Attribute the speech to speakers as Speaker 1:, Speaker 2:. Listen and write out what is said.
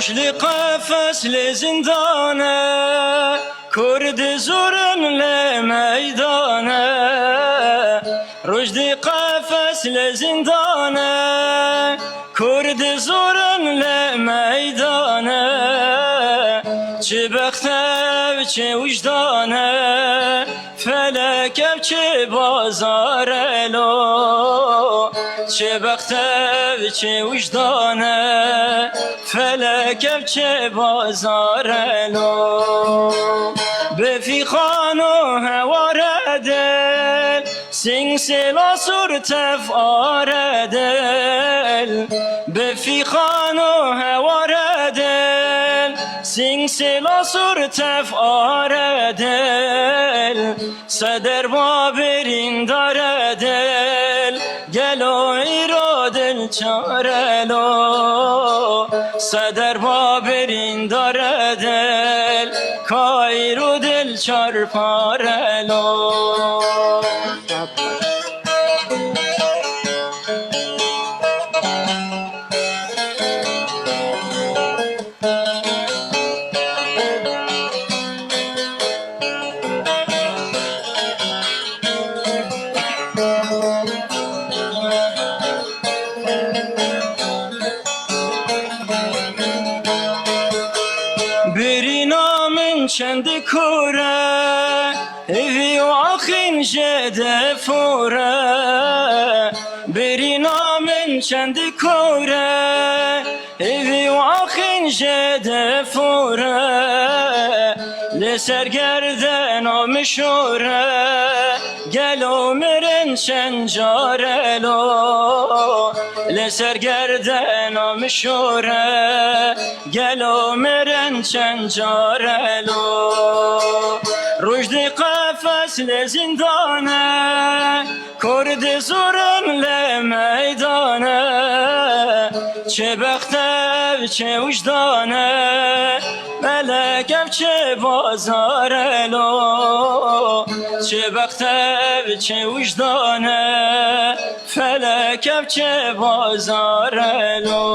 Speaker 1: رشد قفس لزندانه کرد زورن لمیدانه رشد قفس لزندانه کرد زورن لمیدانه چه بخته چه وجدانه فلکم چه بازارلو چه بخته چه وجدانه فلکم چه بازارلو بفی خانو هوار دل سنگ سلا سر تفعار دل بفی خانو هوار دل سنگ سلا سر تفعار دل صدر بابرین دار دل گلو ایرو دل چارلو صدر بابرین دار دل کایرو دل چار پارلو برینامن چند کوره اوی و آخین جده فوره برینامن چند کوره اوی و آخین جده فوره لسرگردن آمشوره گلو مرن چنجارلو لسرگردن آمشوره گلو مرن چنجارلو رشد قفس لزندانه کرد زورن لمیدانه چه بخته چه وجدانه ملکم چه بازارلو چه بخته چه وجدانه فلکم چه بازارلو